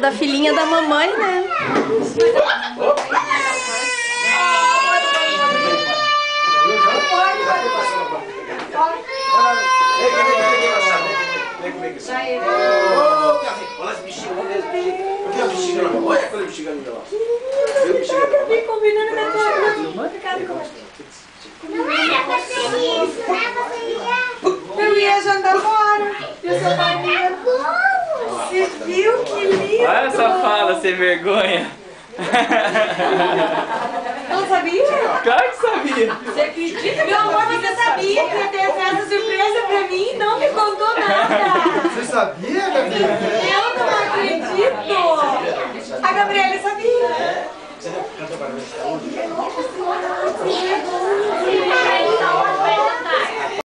da filhinha da mamãe, né? Olha esse bichinho, olha esse bichinho. Olha a bexiga lá, olha aquele bexiga ali, ó. Viu o bexiga ali? Eu combinando na tua mão. Eu ia jantar fora. E o seu pai me levou. Você viu que lindo? Olha essa fala sem vergonha. Não sabia? Claro que sabia. Você